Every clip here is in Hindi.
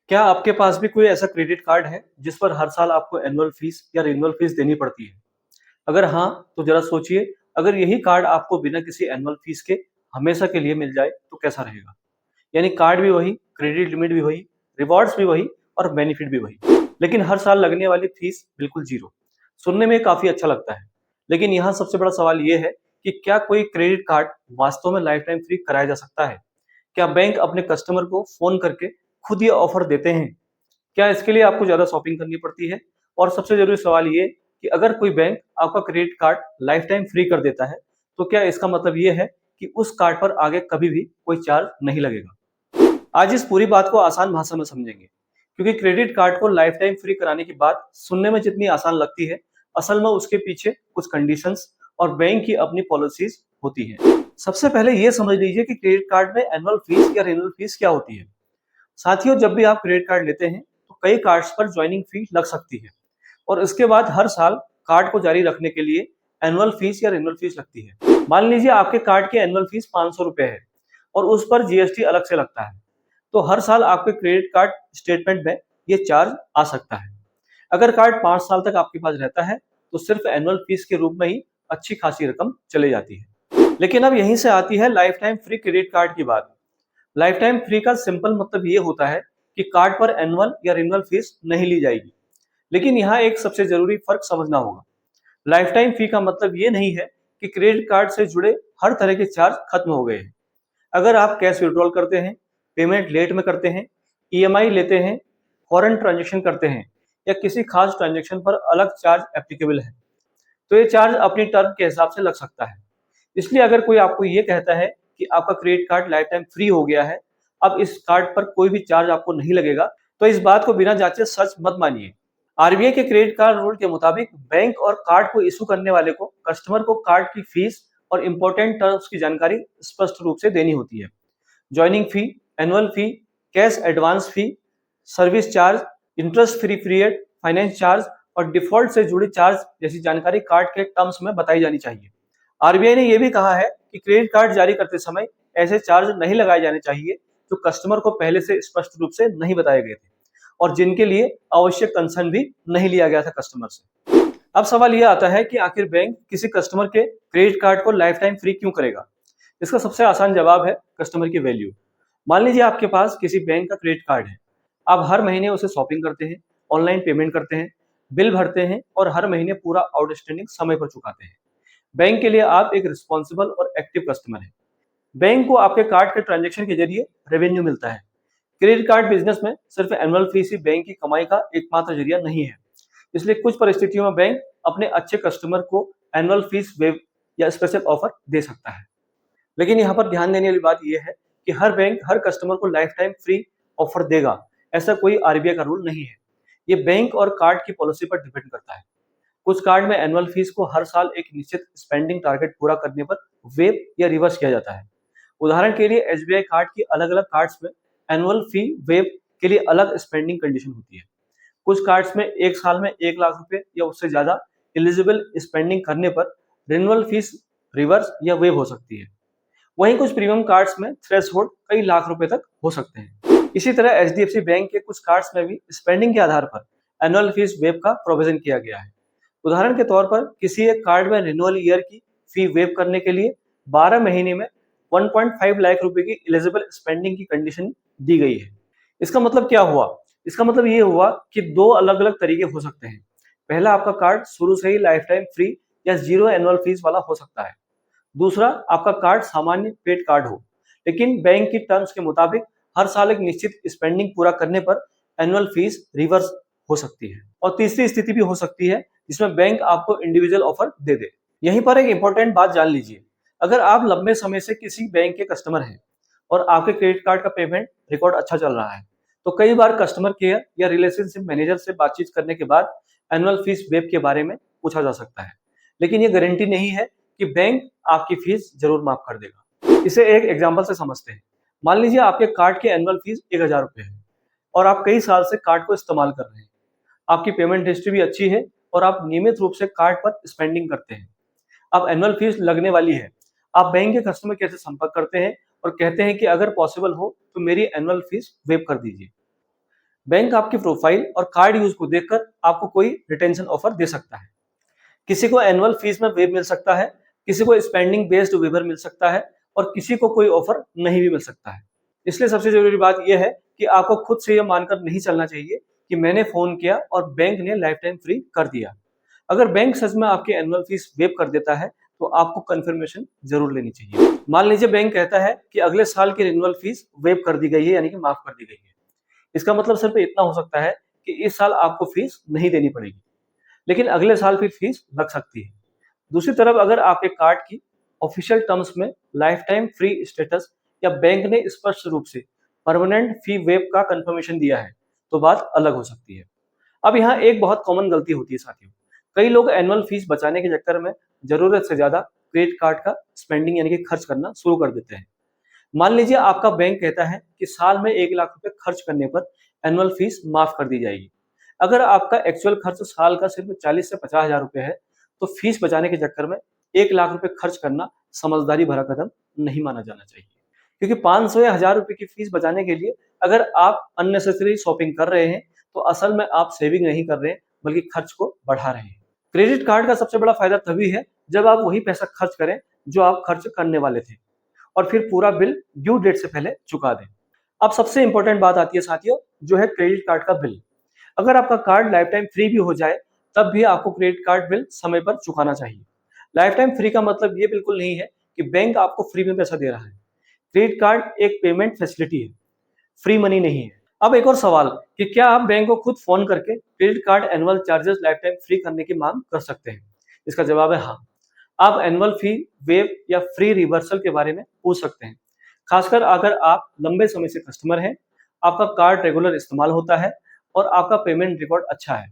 क्या आपके पास भी कोई ऐसा क्रेडिट कार्ड है जिस पर हर साल आपको एनुअल फीस या रिन्यूअल फीस देनी पड़ती है? अगर हाँ, तो जरा सोचिए, अगर यही कार्ड आपको बिना किसी एनुअल फीस के हमेशा के लिए मिल जाए तो कैसा रहेगा? यानी कार्ड भी वही, क्रेडिट लिमिट भी वही, रिवॉर्ड्स भी वही और बेनिफिट भी वही। लेकिन हर साल लगने वाली फीस बिल्कुल जीरो। सुनने में काफी अच्छा लगता है, लेकिन यहाँ सबसे बड़ा सवाल ये है कि क्या कोई क्रेडिट कार्ड वास्तव में लाइफ टाइम फ्री कराया जा सकता है? क्या बैंक अपने कस्टमर को फोन करके खुद ये ऑफर देते हैं? क्या इसके लिए आपको ज़्यादा शॉपिंग करनी पड़ती है? और सबसे ज़रूरी सवाल ये कि अगर कोई बैंक आपका credit card life time free कर देता है, तो क्या इसका मतलब ये है कि उस कार्ड पर आगे कभी भी कोई चार्ज नहीं लगेगा? आज इस पूरी बात को आसान भाषा में समझेंगे, क्योंकि क्रेडिट कार्ड को लाइफ टाइम फ्री कराने की बात सुनने में जितनी आसान लगती है, असल में उसके पीछे कुछ कंडीशंस और बैंक की अपनी पॉलिसीज होती हैं। सबसे पहले ये समझ लीजिए कि क्रेडिट कार्ड में एनुअल फीस या रिन्यूअल फीस क्या होती है। साथियों, जब भी आप क्रेडिट कार्ड लेते हैं तो कई कार्ड्स पर ज्वाइनिंग फी लग सकती है और इसके बाद हर साल कार्ड को जारी रखने के लिए एनुअल फीस या रिन्यूअल फीस लगती है। मान लीजिए आपके कार्ड की एनुअल फीस 500 रुपए है और उस पर जीएसटी अलग से लगता है, तो हर साल आपके क्रेडिट कार्ड स्टेटमेंट में ये चार्ज आ सकता है। अगर कार्ड 5 साल तक आपके पास रहता है तो सिर्फ एनुअल फीस के रूप में ही अच्छी खासी रकम चली जाती है। लेकिन अब यहीं से आती है life time free credit card की बात। लाइफ टाइम फ्री का सिंपल मतलब ये होता है कि कार्ड पर एनुअल या रिन्यूअल फीस नहीं ली जाएगी। लेकिन यहाँ एक सबसे जरूरी फर्क समझना होगा। लाइफ टाइम फी का मतलब ये नहीं है कि क्रेडिट कार्ड से जुड़े हर तरह के चार्ज खत्म हो गए हैं। अगर आप कैश विड्रॉल करते हैं, पेमेंट लेट में करते हैं, ईएमआई लेते हैं, फॉरेन ट्रांजेक्शन करते हैं या किसी खास ट्रांजेक्शन पर अलग चार्ज एप्लीकेबल है, तो ये चार्ज अपनी टर्म के हिसाब से लग सकता है। इसलिए अगर कोई आपको ये कहता है कि आपका credit card life time free हो गया है, अब इस कार्ड पर कोई भी चार्ज आपको नहीं लगेगा, तो इस बात को बिना जांचे सच मत मानिए। आरबीआई के क्रेडिट कार्ड रूल के मुताबिक बैंक और कार्ड को इशू करने वाले को कस्टमर को कार्ड की फीस और इंपॉर्टेंट टर्म्स की जानकारी स्पष्ट रूप से देनी होती है। Joining fee, annual fee, cash advance fee, service charge, interest free period, finance charge और डिफॉल्ट से जुड़ी चार्ज जैसी जानकारी कार्ड के टर्म्स में बताई जानी चाहिए। आरबीआई ने यह भी कहा है कि क्रेडिट कार्ड जारी करते समय ऐसे चार्ज नहीं लगाए जाने चाहिए जो कस्टमर को पहले से स्पष्ट रूप से नहीं बताए गए थे और जिनके लिए आवश्यक कंसर्न भी नहीं लिया गया था कस्टमर से। अब सवाल यह आता है कि आखिर बैंक किसी कस्टमर के क्रेडिट कार्ड को लाइफ टाइम फ्री क्यों करेगा? इसका सबसे आसान जवाब है कस्टमर की वैल्यू। मान लीजिए आपके पास किसी बैंक का क्रेडिट कार्ड है। आप हर महीने उसे शॉपिंग करते हैं, ऑनलाइन पेमेंट करते हैं, बिल भरते हैं और हर महीने पूरा आउटस्टैंडिंग समय पर चुकाते हैं। बैंक के लिए आप एक रिस्पॉन्सिबल और एक्टिव कस्टमर हैं। बैंक को आपके कार्ड के ट्रांजैक्शन के जरिए रेवेन्यू मिलता है। क्रेडिट कार्ड बिजनेस में सिर्फ एनुअल फीस ही बैंक की कमाई का एकमात्र जरिया नहीं है। इसलिए कुछ परिस्थितियों में बैंक अपने अच्छे कस्टमर को एनुअल फीस वेव या स्पेशल ऑफर दे सकता है। लेकिन यहाँ पर ध्यान देने वाली बात यह है कि हर बैंक हर कस्टमर को लाइफ टाइम फ्री ऑफर देगा, ऐसा कोई आरबीआई का रूल नहीं है। ये बैंक और कार्ड की पॉलिसी पर डिपेंड करता है। कुछ कार्ड में एनुअल फीस को हर साल एक निश्चित स्पेंडिंग टारगेट पूरा करने पर वेव या रिवर्स किया जाता है। उदाहरण के लिए एसबीआई कार्ड की अलग अलग कार्ड्स में एनुअल फी वेव के लिए अलग स्पेंडिंग कंडीशन होती है। कुछ कार्ड्स में एक साल में 1 लाख रुपए या उससे ज्यादा एलिजिबल स्पेंडिंग करने पर रिन्यूअल फीस रिवर्स या वेव हो सकती है। वहीं कुछ प्रीमियम कार्ड्स में थ्रेशोल्ड कई लाख रुपए तक हो सकते हैं। इसी तरह एचडीएफसी बैंक के कुछ कार्ड्स में भी स्पेंडिंग के आधार पर एनुअल फीस वेव का प्रोविजन किया गया है। उदाहरण के तौर पर किसी एक कार्ड में रिन्यूअल ईयर की फी वेव करने के लिए 12 महीने में 1.5 लाख रुपए की एलिजिबल स्पेंडिंग की कंडीशन दी गई है। इसका मतलब क्या हुआ? इसका मतलब ये हुआ कि दो अलग अलग तरीके हो सकते हैं। पहला, आपका कार्ड शुरू से ही लाइफ टाइम फ्री या जीरो एनुअल फीस वाला हो सकता है। दूसरा, आपका कार्ड सामान्य पेड कार्ड हो, लेकिन बैंक की टर्म्स के मुताबिक हर साल एक निश्चित स्पेंडिंग पूरा करने पर एनुअल फीस रिवर्स हो सकती है। और तीसरी स्थिति भी हो सकती है जिसमें बैंक आपको इंडिविजुअल ऑफर दे दे। यहीं पर एक इंपॉर्टेंट बात जान लीजिए। अगर आप लंबे समय से किसी बैंक के कस्टमर हैं और आपके क्रेडिट कार्ड का पेमेंट रिकॉर्ड अच्छा चल रहा है, तो कई बार कस्टमर केयर या रिलेशनशिप मैनेजर से बातचीत करने के बाद एनुअल फीस वेव के बारे में पूछा जा सकता है। लेकिन ये गारंटी नहीं है कि बैंक आपकी फीस जरूर माफ कर देगा। इसे एक एग्जाम्पल से समझते हैं। मान लीजिए आपके कार्ड की एनुअल फीस 1,000 रुपए है और आप कई साल से कार्ड को इस्तेमाल कर रहे हैं। आपकी पेमेंट हिस्ट्री भी अच्छी है और आप नियमित रूप से कार्ड पर स्पेंडिंग करते हैं। अब एनुअल फीस लगने वाली है। आप बैंक के कस्टमर केयर से संपर्क करते हैं और कहते हैं कि अगर पॉसिबल हो तो मेरी एनुअल फीस वेव कर दीजिए। बैंक आपकी प्रोफाइल और कार्ड यूज को देखकर आपको कोई रिटेंशन ऑफर दे सकता है। किसी को एनुअल फीस में वेव मिल सकता है, किसी को स्पेंडिंग बेस्ड वेवर मिल सकता है और किसी को कोई ऑफर नहीं भी मिल सकता है। इसलिए सबसे जरूरी बात यह है कि आपको खुद से यह मानकर नहीं चलना चाहिए कि मैंने फोन किया और बैंक ने लाइफ टाइम फ्री कर दिया। अगर बैंक सच में आपकी एनुअल फीस वेव कर देता है तो आपको कंफर्मेशन जरूर लेनी चाहिए। मान लीजिए बैंक कहता है कि अगले साल की रिन्यूअल फीस वेव कर दी गई है, यानी कि माफ कर दी गई है। इसका मतलब सिर्फ इतना हो सकता है कि इस साल आपको फीस नहीं देनी पड़ेगी, लेकिन अगले साल फिर फीस लग सकती है। दूसरी तरफ अगर आपके कार्ड की ऑफिशियल टर्म्स में लाइफ टाइम फ्री स्टेटस या बैंक ने स्पष्ट रूप से परमानेंट फी वेव का कंफर्मेशन दिया है तो बात अलग हो सकती है। अब यहाँ एक बहुत कॉमन गलती होती है साथियों, कई लोग एनुअल फीस बचाने के चक्कर में जरूरत से ज्यादा क्रेडिट कार्ड का स्पेंडिंग यानी कि खर्च करना शुरू कर देते हैं। मान लीजिए आपका बैंक कहता है कि साल में 1 लाख रुपए खर्च करने पर एनुअल फीस माफ कर दी जाएगी। अगर आपका एक्चुअल खर्च साल का सिर्फ 40 से 50 हजार रुपए है तो फीस बचाने के चक्कर में 1 लाख रुपए खर्च करना समझदारी भरा कदम नहीं माना जाना चाहिए, क्योंकि 500 या 1000 रुपए की फीस बचाने के लिए अगर आप अननेसेसरी शॉपिंग कर रहे हैं तो असल में आप सेविंग नहीं कर रहे हैं बल्कि खर्च को बढ़ा रहे हैं। क्रेडिट कार्ड का सबसे बड़ा फायदा तभी है जब आप वही पैसा खर्च करें जो आप खर्च करने वाले थे और फिर पूरा बिल ड्यू डेट से पहले चुका दें। अब सबसे इंपॉर्टेंट बात आती है साथियों, जो है क्रेडिट कार्ड का बिल। अगर आपका कार्ड लाइफ टाइम फ्री भी हो जाए तब भी आपको क्रेडिट कार्ड बिल समय पर चुकाना चाहिए। लाइफ टाइम फ्री का मतलब ये बिल्कुल नहीं है कि बैंक आपको फ्री में पैसा दे रहा है। क्रेडिट कार्ड एक पेमेंट फैसिलिटी है, फ्री मनी नहीं है। अब एक और सवाल कि क्या आप बैंक को खुद फोन करके credit card annual charges life time free करने की मांग कर सकते हैं? इसका जवाब है हाँ। आप एनुअल फी वेव या फ्री रिवर्सल के बारे में पूछ सकते हैं, खासकर अगर आप लंबे समय से कस्टमर हैं, आपका कार्ड रेगुलर इस्तेमाल होता है और आपका पेमेंट रिकॉर्ड अच्छा है।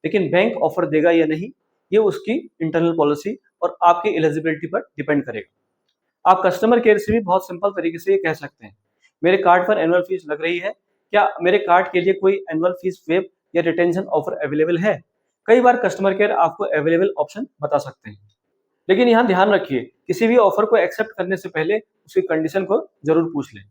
लेकिन बैंक ऑफर देगा या नहीं ये उसकी इंटरनल पॉलिसी और आपकी एलिजिबिलिटी पर डिपेंड करेगा। आप कस्टमर केयर से भी बहुत सिंपल तरीके से ये कह सकते हैं, मेरे कार्ड पर एनुअल फीस लग रही है, क्या मेरे कार्ड के लिए कोई एनुअल फीस वेव या रिटेंशन ऑफर अवेलेबल है? कई बार कस्टमर केयर आपको अवेलेबल ऑप्शन बता सकते हैं। लेकिन यहाँ ध्यान रखिए, किसी भी ऑफर को एक्सेप्ट करने से पहले उसकी कंडीशन को जरूर पूछ लें।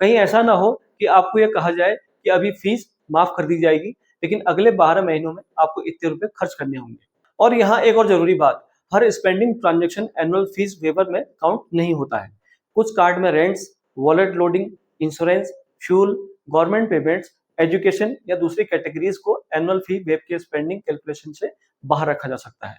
कहीं ऐसा ना हो कि आपको यह कहा जाए कि अभी फीस माफ कर दी जाएगी लेकिन अगले 12 महीनों में आपको इतने रुपए खर्च करने होंगे। और यहाँ एक और जरूरी बात, हर spending transaction annual fees waiver में काउंट नहीं होता है। कुछ कार्ड में rents, wallet loading, insurance, fuel, government payments, education या दूसरी कैटेगरीज को एनुअल फी वेव के स्पेंडिंग कैलकुलेशन से बाहर रखा जा सकता है।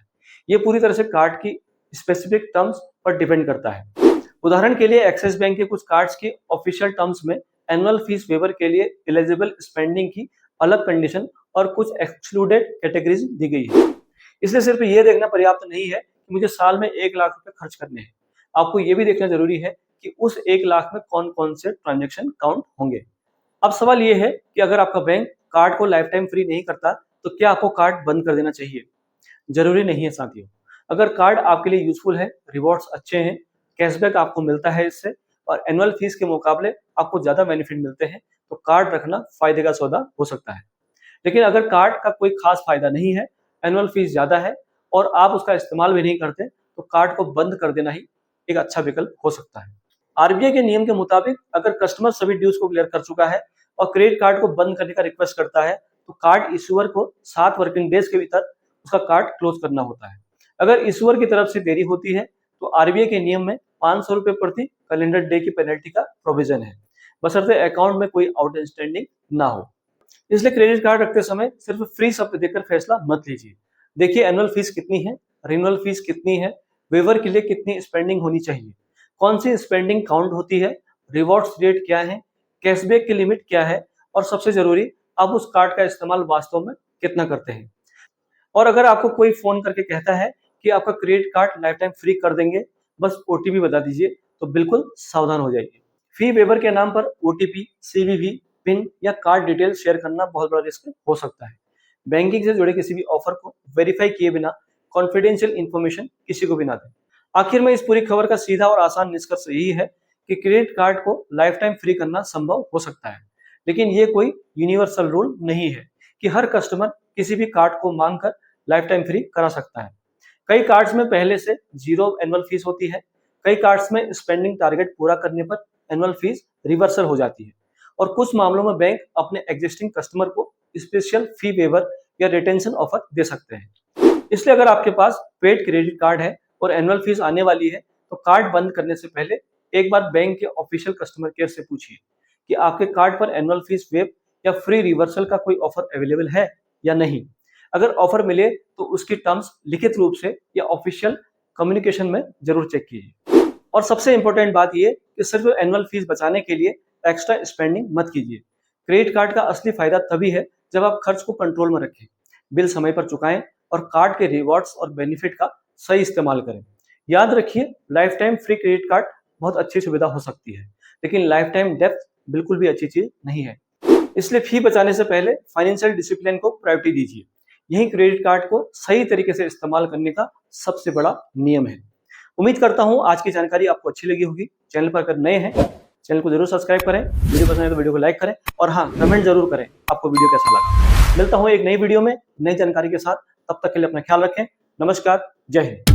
ये पूरी तरह से कार्ड की स्पेसिफिक टर्म्स पर डिपेंड करता है। उदाहरण के लिए एक्सिस बैंक के कुछ कार्ड्स की ऑफिशियल टर्म्स में एनुअल फीस वेवर के लिए एलिजिबल स्पेंडिंग की अलग कंडीशन और कुछ एक्सक्लूडेड कैटेगरीज दी गई है। इसलिए सिर्फ ये देखना पर्याप्त नहीं है कि मुझे साल में 1 लाख रुपए खर्च करने हैं, आपको ये भी देखना जरूरी है कि उस 1 लाख में कौन कौन से ट्रांजेक्शन काउंट होंगे। अब सवाल ये है कि अगर आपका बैंक कार्ड को लाइफ टाइम फ्री नहीं करता तो क्या आपको कार्ड बंद कर देना चाहिए? जरूरी नहीं है साथियों। अगर कार्ड आपके लिए यूजफुल है, रिवॉर्ड्स अच्छे हैं, कैशबैक आपको मिलता है इससे और एनुअल फीस के मुकाबले आपको ज्यादा बेनिफिट मिलते हैं तो कार्ड रखना फायदे का सौदा हो सकता है। लेकिन अगर कार्ड का कोई खास फायदा नहीं है, एनुअल फीस ज्यादा है और आप उसका इस्तेमाल भी नहीं करते तो कार्ड को बंद कर देना ही एक अच्छा विकल्प हो सकता है। आरबीआई के नियम के मुताबिक अगर कस्टमर सभी ड्यूज को क्लियर कर चुका है और क्रेडिट कार्ड को बंद करने का रिक्वेस्ट करता है तो कार्ड इशूअर को 7 वर्किंग डेज के भीतर उसका कार्ड क्लोज करना होता है। अगर इशूअर की तरफ से देरी होती है तो आरबीआई के नियम में 500 रुपए प्रति कैलेंडर डे की पेनल्टी का प्रोविजन है, बशर्ते अकाउंट में कोई आउटस्टैंडिंग ना हो। इसलिए क्रेडिट कार्ड रखते समय सिर्फ फ्री शब्द देकर फैसला मत लीजिए। देखिए एनुअल फीस कितनी है, रिन्यूअल फीस कितनी है, वेवर के लिए कितनी स्पेंडिंग होनी चाहिए, कौन सी स्पेंडिंग काउंट होती है, रिवॉर्ड्स रेट क्या है, कैशबैक की लिमिट क्या है और सबसे जरूरी आप उस कार्ड का इस्तेमाल वास्तव में कितना करते हैं। और अगर आपको कोई फोन करके कहता है कि आपका credit card life time free कर देंगे, बस ओटीपी बता दीजिए, तो बिल्कुल सावधान हो जाइए। फी वेवर के नाम पर ओटीपी, सीवीवी, पिन या कार्ड डिटेल शेयर करना बहुत बड़ा रिस्क हो सकता है। बैंकिंग से जुड़े किसी भी ऑफर को वेरीफाई किए बिना कॉन्फिडेंशियल इंफॉर्मेशन किसी को भी ना दें। आखिर में इस पूरी खबर का सीधा और आसान निष्कर्ष यही है कि क्रेडिट कार्ड को लाइफ टाइम फ्री करना संभव हो सकता है, लेकिन ये कोई यूनिवर्सल रूल नहीं है कि हर कस्टमर किसी भी कार्ड को मांगकर लाइफ टाइम फ्री करा सकता है। कई कार्ड्स में पहले से जीरो एनुअल फीस होती है, कई कार्ड्स में स्पेंडिंग टारगेट पूरा करने पर एनुअल फीस रिवर्सल हो जाती है और कुछ मामलों में बैंक अपने एग्जिस्टिंग कस्टमर को स्पेशल फी वेवर या रिटेंशन ऑफर दे सकते हैं। इसलिए अगर आपके पास पेड क्रेडिट कार्ड है और एनुअल फीस आने वाली है तो कार्ड बंद करने से पहले एक बार बैंक के ऑफिशियल कस्टमर केयर से पूछिए कि आपके कार्ड पर एनुअल फीस वेव या फ्री रिवर्सल का कोई ऑफर अवेलेबल है या नहीं। अगर ऑफर मिले तो उसकी टर्म्स लिखित रूप से या ऑफिशियल कम्युनिकेशन में जरूर चेक कीजिए। और सबसे इंपॉर्टेंट बात यह कि सिर्फ एनुअल फीस बचाने के लिए एक्स्ट्रा स्पेंडिंग मत कीजिए। क्रेडिट कार्ड का असली फायदा तभी है जब आप खर्च को कंट्रोल में रखें, बिल समय पर चुकाएं और कार्ड के रिवॉर्ड्स और बेनिफिट का सही इस्तेमाल करें। याद रखिए, life time free credit card बहुत अच्छी सुविधा हो सकती है, लेकिन लाइफ टाइम डेप्थ बिल्कुल भी अच्छी चीज नहीं है। इसलिए फी बचाने से पहले फाइनेंशियल डिसिप्लिन को प्रायोरिटी दीजिए। यही क्रेडिट कार्ड को सही तरीके से इस्तेमाल करने का सबसे बड़ा नियम है। उम्मीद करता हूं आज की जानकारी आपको अच्छी लगी होगी। चैनल पर अगर नए हैं, चैनल को जरूर सब्सक्राइब करें, वीडियो पसंद है तो वीडियो को लाइक करें और हाँ, कमेंट जरूर करें आपको वीडियो कैसा लगा। मिलता हूं एक नई वीडियो में नई जानकारी के साथ। तब तक के लिए अपना ख्याल रखें। नमस्कार, जय हिंद।